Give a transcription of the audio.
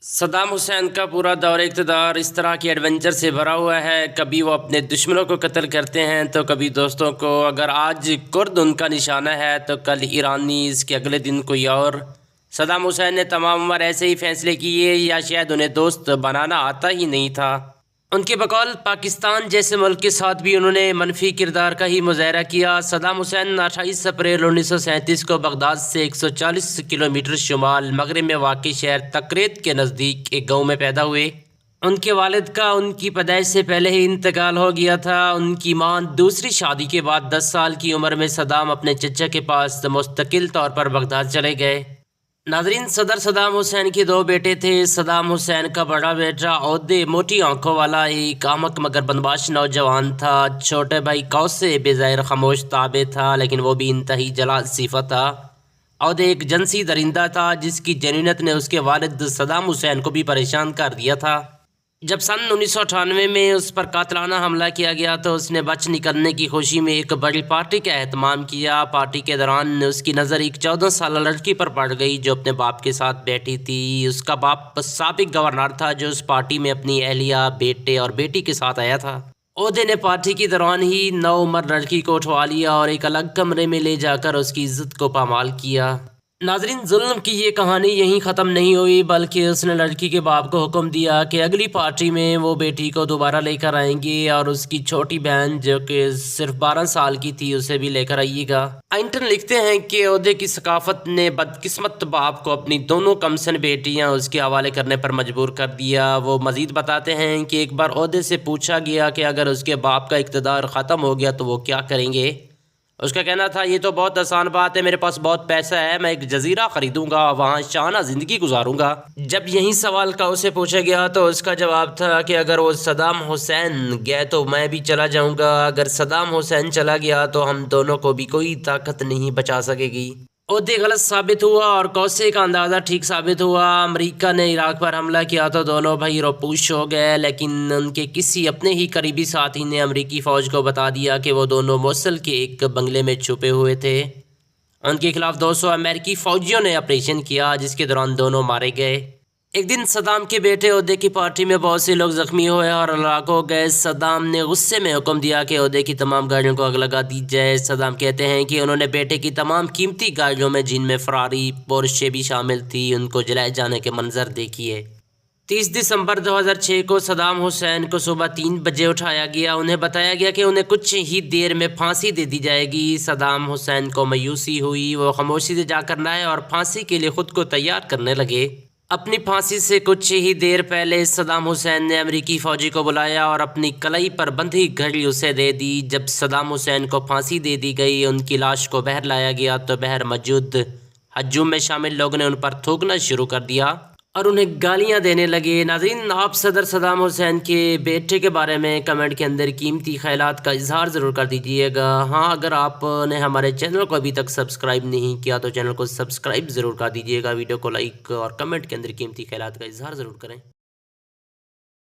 Saddam Hussein کا پورا دور اقتدار اس طرح کے ایڈونچر سے بھرا ہوا ہے، کبھی وہ اپنے دشمنوں کو قتل کرتے ہیں تو کبھی دوستوں کو۔ اگر آج کرد ان کا نشانہ ہے تو کل ایرانی، اس کے اگلے دن کوئی اور۔ صدام حسین نے تمام عمر ایسے ہی فیصلے کیے یا شاید انہیں دوست بنانا آتا ہی نہیں تھا۔ ان کے بقول پاکستان جیسے ملک کے ساتھ بھی انہوں نے منفی کردار کا ہی مظاہرہ کیا۔ صدام حسین 28 اپریل 1937 کو بغداد سے 140 کلومیٹر شمال مغرب میں واقع شہر تکریت کے نزدیک ایک گاؤں میں پیدا ہوئے۔ ان کے والد کا ان کی پیدائش سے پہلے ہی انتقال ہو گیا تھا۔ ان کی ماں دوسری شادی کے بعد 10 سال کی عمر میں صدام اپنے چچا کے پاس مستقل طور پر بغداد چلے گئے۔ ناظرین، صدر صدام حسین کے 2 بیٹے تھے۔ صدام حسین کا بڑا بیٹا عہدے موٹی آنکھوں والا ایک احمق مگر بدمعاش نوجوان تھا۔ چھوٹے بھائی قوسے بظاہر خاموش تابع تھا، لیکن وہ بھی انتہائی جلاد صفت تھا۔ عہدے ایک جنسی درندہ تھا جس کی جنونیت نے اس کے والد صدام حسین کو بھی پریشان کر دیا تھا۔ جب سن 1998 میں اس پر قاتلانہ حملہ کیا گیا تو اس نے بچ نکلنے کی خوشی میں ایک بڑی پارٹی کا اہتمام کیا۔ پارٹی کے دوران اس کی نظر ایک 14 سالہ لڑکی پر پڑ گئی جو اپنے باپ کے ساتھ بیٹھی تھی۔ اس کا باپ سابق گورنر تھا جو اس پارٹی میں اپنی اہلیہ، بیٹے اور بیٹی کے ساتھ آیا تھا۔ عہدے نے پارٹی کے دوران ہی نوعمر لڑکی کو اٹھوا لیا اور ایک الگ کمرے میں لے جا کر اس کی عزت کو پامال کیا۔ ناظرین، ظلم کی یہ کہانی یہیں ختم نہیں ہوئی، بلکہ اس نے لڑکی کے باپ کو حکم دیا کہ اگلی پارٹی میں وہ بیٹی کو دوبارہ لے کر آئیں گے اور اس کی چھوٹی بہن جو کہ صرف 12 سال کی تھی اسے بھی لے کر آئیے گا۔ آئنٹن لکھتے ہیں کہ عہدے کی ثقافت نے بدقسمت باپ کو اپنی دونوں کمسن بیٹیاں اس کے حوالے کرنے پر مجبور کر دیا۔ وہ مزید بتاتے ہیں کہ ایک بار عہدے سے پوچھا گیا کہ اگر اس کے باپ کا اقتدار ختم ہو گیا تو وہ کیا کریں گے۔ اس کا کہنا تھا، یہ تو بہت آسان بات ہے، میرے پاس بہت پیسہ ہے، میں ایک جزیرہ خریدوں گا، وہاں شانہ زندگی گزاروں گا۔ جب یہی سوال کا اسے پوچھا گیا تو اس کا جواب تھا کہ اگر وہ صدام حسین گئے تو میں بھی چلا جاؤں گا، اگر صدام حسین چلا گیا تو ہم دونوں کو بھی کوئی طاقت نہیں بچا سکے گی۔ عہدے غلط ثابت ہوا اور قوسے کا اندازہ ٹھیک ثابت ہوا۔ امریکہ نے عراق پر حملہ کیا تو دونوں بھائی روپوش ہو گئے، لیکن ان کے کسی اپنے ہی قریبی ساتھی نے امریکی فوج کو بتا دیا کہ وہ دونوں موصل کے ایک بنگلے میں چھپے ہوئے تھے۔ ان کے خلاف 200 امریکی فوجیوں نے آپریشن کیا جس کے دوران دونوں مارے گئے۔ ایک دن صدام کے بیٹے عہدے کی پارٹی میں بہت سے لوگ زخمی ہوئے اور ہلاک ہو گئے۔ صدام نے غصے میں حکم دیا کہ عہدے کی تمام گاڑیوں کو آگ لگا دی جائے۔ صدام کہتے ہیں کہ انہوں نے بیٹے کی تمام قیمتی گاڑیوں میں، جن میں فراری، پورشے بھی شامل تھی، ان کو جلائے جانے کے منظر دیکھیے۔ 30 دسمبر 2006 کو صدام حسین کو صبح 3 بجے اٹھایا گیا۔ انہیں بتایا گیا کہ انہیں کچھ ہی دیر میں پھانسی دے دی جائے گی۔ صدام حسین کو مایوسی ہوئی، وہ خاموشی سے جا کر نہائے اور پھانسی کے لیے خود کو تیار کرنے لگے۔ اپنی پھانسی سے کچھ ہی دیر پہلے صدام حسین نے امریکی فوجی کو بلایا اور اپنی کلائی پر بندھی گھڑی اسے دے دی۔ جب صدام حسین کو پھانسی دے دی گئی، ان کی لاش کو باہر لایا گیا تو باہر موجود ہجوم میں شامل لوگوں نے ان پر تھوکنا شروع کر دیا اور انہیں گالیاں دینے لگے۔ ناظرین، آپ صدر صدام حسین کے بیٹے کے بارے میں کمنٹ کے اندر قیمتی خیالات کا اظہار ضرور کر دیجیے گا۔ ہاں، اگر آپ نے ہمارے چینل کو ابھی تک سبسکرائب نہیں کیا تو چینل کو سبسکرائب ضرور کر دیجیے گا۔ ویڈیو کو لائک اور کمنٹ کے اندر قیمتی خیالات کا اظہار ضرور کریں۔